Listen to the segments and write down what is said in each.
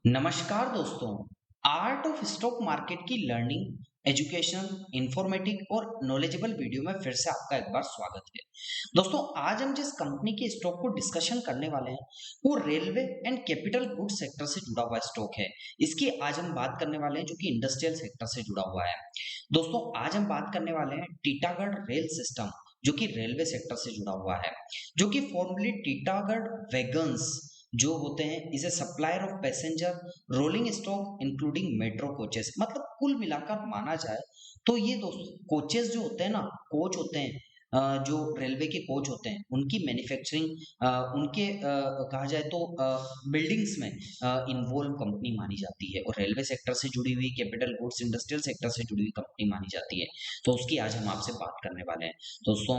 नमस्कार दोस्तों। Art of stock market की लर्निंग, एजुकेशन, इंफॉर्मेटिव और नॉलेजेबल वीडियो में फिर से आपका एक बार स्वागत है। दोस्तों, आज हम जिस कंपनी के स्टॉक को डिस्कशन करने वाले हैं वो railway and capital goods sector से जुड़ा हुआ स्टॉक है। इसकी आज हम बात करने वाले हैं जो कि इंडस्ट्रियल सेक्टर से जुड़ा हुआ है। दोस्तों, आज हम बात करने वाले हैं टीटागढ़ रेल सिस्टम, जो कि रेलवे सेक्टर से जुड़ा हुआ है, जो कि फॉर्मली टीटागढ़ वैगन्स जो होते हैं, इसे supplier of passenger rolling stock including metro coaches, मतलब कुल मिलाकर माना जाए तो ये दोस्त कोचेस जो होते हैं ना, कोच होते हैं, जो रेलवे के कोच होते हैं उनकी मैन्युफैक्चरिंग, उनके कहा जाए तो बिल्डिंग्स में इन्वॉल्व कंपनी मानी जाती है और रेलवे सेक्टर से जुड़ी हुई, कैपिटल गुड्स इंडस्ट्रियल सेक्टर से जुड़ी हुई कंपनी मानी जाती है। तो उसकी आज हम आपसे बात करने वाले हैं। दोस्तों,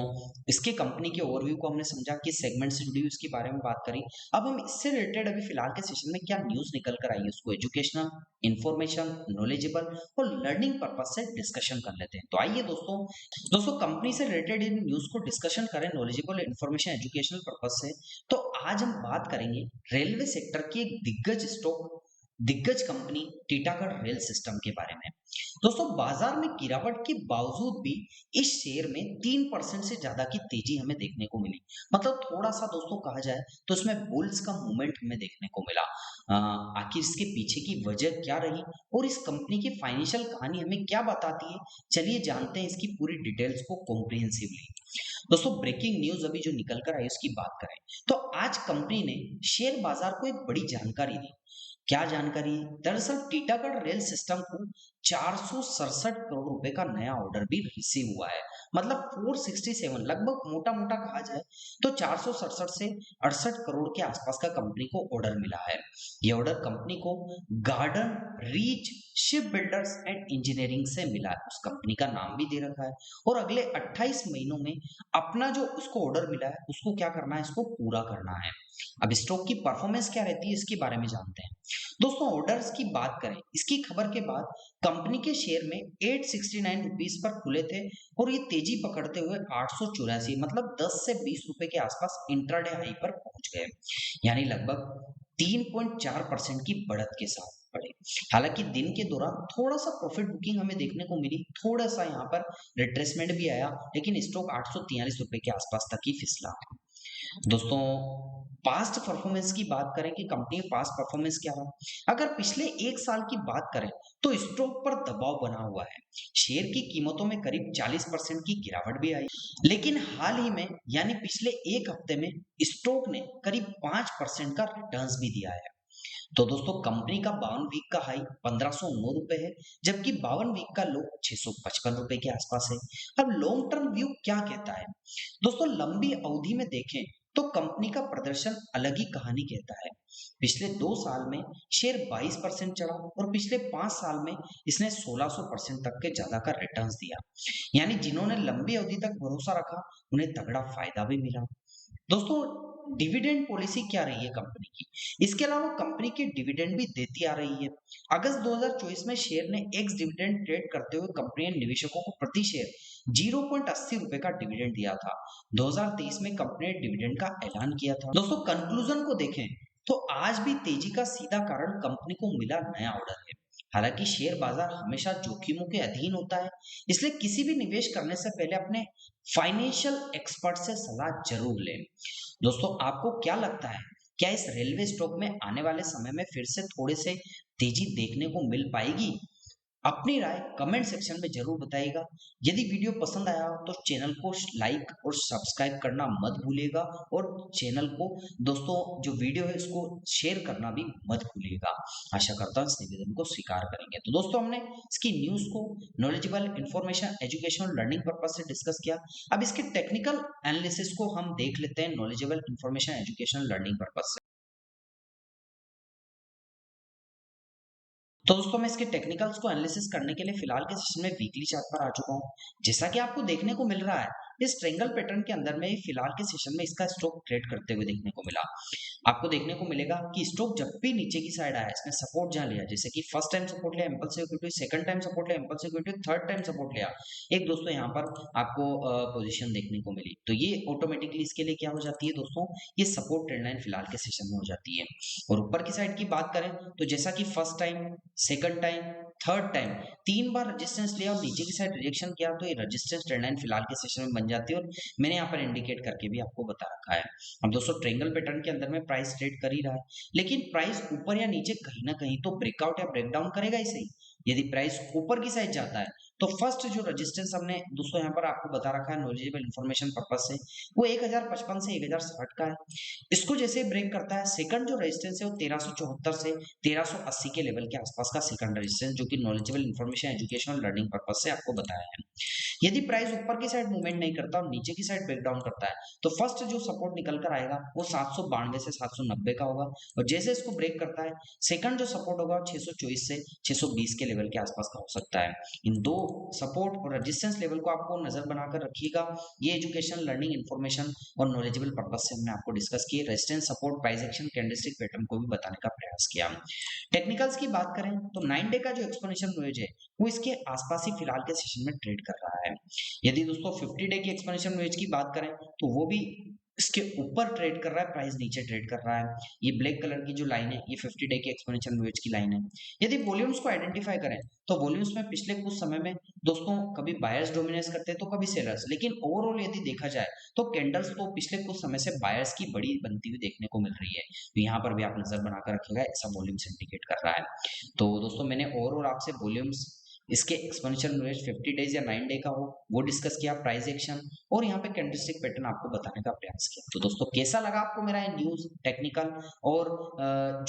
इसके कंपनी के ओवरव्यू को हमने समझा, किस सेगमेंट से जुड़ी हुई उसके बारे में बात करी। अब हम इससे रिलेटेड अभी फिलहाल के सेशन में क्या न्यूज़ निकल कर आई है उसको एजुकेशनल, इन्फॉर्मेशन, नॉलेजेबल और लर्निंग पर्पस से डिस्कशन कर लेते हैं। तो आइए दोस्तों, कंपनी से रिलेटेड इन न्यूज़ को डिस्कशन करें नॉलेजेबल, इन्फॉर्मेशन, एजुकेशनल पर्पस से। तो आज हम बात करेंगे रेलवे सेक्टर की एक दिग्गज कंपनी टीटागढ़ रेल सिस्टम के बारे में। दोस्तों, बाजार में गिरावट के बावजूद भी इस शेयर में 3% से ज्यादा की तेजी हमें देखने को मिली। मतलब थोड़ा सा दोस्तों कहा जाए तो इसमें बुल्स का मूवमेंट हमें देखने को मिला। आखिर इसके पीछे की वजह क्या रही और इस कंपनी की फाइनेंशियल कहानी हमें क्या बताती है, चलिए जानते हैं इसकी पूरी डिटेल्स को कॉम्प्रिहेंसिवली। दोस्तों, ब्रेकिंग न्यूज अभी जो निकल कर आई उसकी बात करें तो आज कंपनी ने शेयर बाजार को एक बड़ी जानकारी दी। क्या जानकारी है? दरअसल टीटागढ़ रेल सिस्टम को 467 करोड़ रुपए का नया ऑर्डर भी रिसीव हुआ है। मतलब 467, लगभग मोटा मोटा कहा जाए तो 467 से 68 करोड़ के आसपास का कंपनी को ऑर्डर मिला है। ये ऑर्डर कंपनी को garden reach ship builders and engineering से मिला है। उस कंपनी का नाम भी दे रखा है और अगले 28 महीनों में अपना जो उसको ऑर्डर मिला है उसको क्या करना है, इसको पूरा करना है। अब स्टॉक की परफॉर्मेंस क्या रहती है इसके बारे में जानते हैं। दोस्तों, ऑर्डर्स की बात करें, इसकी खबर के बाद कंपनी के शेयर में 869 रुपीस पर खुले थे और ये तेजी पकड़ते हुए 884, मतलब 10 से 20 रुपए के आसपास इंट्राडे हाई पर पहुंच गए। यानी लगभग 3.4% की बढ़त के साथ बढ़े। हालांकि दिन के दौरान थोड़ा सा प्रॉफिट बुकिंग हमें देखने को मिली, थोड़ा सा यहाँ पर रिट्रेसमेंट भी आया, लेकिन स्टॉक 843 रुपए के आसपास तक ही फिसला। दोस्तों, पास्ट परफॉर्मेंस की बात करें कि कंपनी का पास्ट परफॉर्मेंस क्या रहा। अगर पिछले एक साल की बात करें तो स्टॉक पर दबाव बना हुआ है। शेयर की कीमतों में करीब 40% की गिरावट भी आई, लेकिन हाल ही में यानी पिछले एक हफ्ते में स्टॉक ने करीब 5% का रिटर्न्स भी दिया है। तो दोस्तों, कंपनी का 52 वीक का हाई 1509 रुपए है, जबकि 52 वीक का लो 655 रुपए के आसपास है। अब लॉन्ग टर्म व्यू क्या कहता है? दोस्तों, लंबी अवधि में देखें तो कंपनी का प्रदर्शन अलग ही कहानी कहता है। पिछले 2 साल में शेयर 22% चढ़ा और पिछले 5 साल में इसने 1600% तक के ज्यादा का रिटर्न्स दिया। यानी जिन्होंने लंबी अवधि तक भरोसा रखा उन्हें तगड़ा फायदा भी मिला। दोस्तों, डिविडेंड पॉलिसी क्या रही है कंपनी की? इसके अलावा कंपनी की डिविडेंड भी देती आ रही है। अगस्त 2024 में शेयर ने एक्स डिविडेंड ट्रेड करते हुए कंपनी ने निवेशकों को प्रति शेयर 0.80 रुपए का डिविडेंड दिया था। 2023 में कंपनी ने डिविडेंड का ऐलान किया था। दोस्तों, कंक्लूजन को देखें तो आज भी तेजी का सीधा कारण कंपनी को मिला नया ऑर्डर है। हालांकि शेयर बाजार हमेशा जोखिमों के अधीन होता है, इसलिए किसी भी निवेश करने से पहले अपने फाइनेंशियल एक्सपर्ट से सलाह जरूर लें। दोस्तों, आपको क्या लगता है, क्या इस रेलवे स्टॉक में आने वाले समय में फिर से थोड़े से तेजी देखने को मिल पाएगी? अपनी राय कमेंट सेक्शन में जरूर बताइएगा। यदि वीडियो पसंद आया हो तो चैनल को लाइक और सब्सक्राइब करना मत भूलिएगा और चैनल को, दोस्तों, जो वीडियो है उसको शेयर करना भी मत भूलिएगा। आशा करता हूँ इस निवेदन को स्वीकार करेंगे। तो दोस्तों, हमने इसकी न्यूज को knowledgeable, information, educational, learning purpose से डिस्कस किया। अब इसके टेक्निकल एनालिसिस को हम देख लेते हैं knowledgeable, information, educational, learning purpose से। तो दोस्तों, मैं इसके टेक्निकल्स को एनालिसिस करने के लिए फिलहाल के सेशन में वीकली चार्ट पर आ चुका हूँ। जैसा कि आपको देखने को मिल रहा है, इस ट्रायंगल पैटर्न के अंदर में फिलहाल के सेशन में इसका स्टॉक ट्रेड करते हुए देखने को मिला। आपको देखने को मिलेगा कि स्टॉक जब भी नीचे की साइड आया, इसने सपोर्ट जहां लिया, जैसे कि फर्स्ट टाइम सपोर्ट लिया impulsive equity, second time support लिया impulsive equity, third time support लिया, एक दोस्तों यहाँ पर आपको पोजीशन देखने को मिली, तो ये ऑटोमेटिकली इसके लिए क्या हो जाती है दोस्तों, ये सपोर्ट ट्रेंड लाइन फिलहाल के सेशन में हो जाती है। और ऊपर की साइड की बात करें तो जैसा कि first time, second time, third time, 3 बार रेजिस्टेंस लिया और नीचे की साइड रिजेक्शन किया, तो ये रेजिस्टेंस ट्रेंड लाइन फिलहाल के सेशन में बन जाती है और मैंने यहाँ पर इंडिकेट करके भी आपको बता रखा है। अब दोस्तों ट्रायंगल पैटर्न के अंदर में प्राइस ट्रेड कर ही रहा है, लेकिन प्राइस ऊपर या नीचे कहीं ना कहीं तो ब्रेकआउट या ब्रेकडाउन करेगा ही सही। यदि प्राइस ऊपर की साइड जाता है तो फर्स्ट जो रेजिस्टेंस हमने दोस्तों यहाँ पर आपको बता रखा है नॉलेजेबल इन्फॉर्मेशन पर्पज से, वो 1055 से 1060 का है। इसको जैसे ब्रेक करता है, सेकंड जो रेजिस्टेंस है वो 1374 से 1380 के लेवल के आसपास का सेकंड रेजिस्टेंस, जो कि नॉलेजेबल इन्फॉर्मेशन एजुकेशन और लर्निंग पर्पज से आपको बताया है। यदि प्राइस ऊपर की साइड मूवमेंट नहीं करता और नीचे की साइड ब्रेक डाउन करता है, तो फर्स्ट जो सपोर्ट निकल कर आएगा वो 792 से 790 का होगा, और जैसे इसको ब्रेक करता है सेकंड जो सपोर्ट होगा 624 से 620 के लेवल के आसपास का हो सकता है। इन दो सपोर्ट और रेजिस्टेंस लेवल को आपको नजर बनाकर रखिएगा। ये एजुकेशन, लर्निंग, इन्फॉर्मेशन और नॉलेजेबल पर्पज से हमने आपको डिस्कस किए। Resistance, support, price action, candlestick pattern को भी बताने का प्रयास किया। टेक्निकल्स की बात करें तो 9 डे का जो एक्सपोनेंशियल वेज है वो इसके आसपास ही फिलहाल के सेशन में ट्रेड कर रहा है। यदि दोस्तों 50 डे की एक्सपोनेंशियल वेज की बात करें तो वो भी इसके ऊपर ट्रेड कर रहा है, प्राइस नीचे ट्रेड कर रहा है। ये ब्लैक कलर की जो लाइन है ये 50 डे की एक्सपोनेंशियल वेज की लाइन है। यदि वॉल्यूम्स को आइडेंटिफाई करें तो वॉल्यूम्स में पिछले कुछ समय में दोस्तों कभी बायर्स डोमिनेट करते हैं तो कभी सेलर्स, लेकिन ओवरऑल यदि देखा जाए तो कैंडल्स तो पिछले कुछ समय से बायर्स की बड़ी बनती हुई देखने को मिल रही है। तो यहाँ पर भी आप नजर बनाकर रखिएगा, ऐसा वॉल्यूम्स इंडिकेट कर रहा है। तो दोस्तों मैंने ओवरऑल आपसे वॉल्यूम्स, इसके एक्सपोनेंशियल रेट 50 डेज या 9 डे का हो वो डिस्कस किया, प्राइस एक्शन और यहाँ पे कैंडलस्टिक पैटर्न आपको बताने का प्रयास किया। तो दोस्तों कैसा लगा आपको मेरा ये न्यूज, टेक्निकल और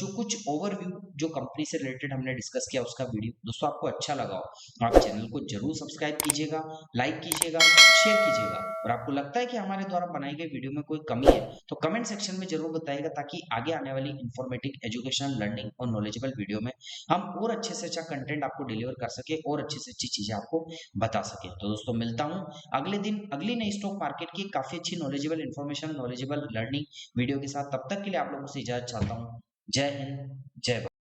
जो कुछ ओवरव्यू जो कंपनी से रिलेटेड हमने डिस्कस किया उसका वीडियो, दोस्तों आपको अच्छा लगा हो आप चैनल को जरूर सब्सक्राइब कीजिएगा, लाइक कीजिएगा, शेयर कीजिएगा, और आपको लगता है कि हमारे द्वारा बनाई गई वीडियो में कोई कमी है तो कमेंट सेक्शन में जरूर बताइएगा, ताकि आगे आने वाली इंफॉर्मेटिव, एजुकेशनल, लर्निंग और नॉलेजेबल वीडियो में हम और अच्छे से अच्छा कंटेंट आपको डिलीवर कर सके और अच्छी से अच्छी चीजें आपको बता सके। तो दोस्तों मिलता हूं अगले दिन अगली नई स्टॉक मार्केट की काफी अच्छी knowledgeable information, knowledgeable learning video के साथ। तब तक के लिए आप लोगों से इजाजत चाहता हूं। जय हिंद, जय भारत।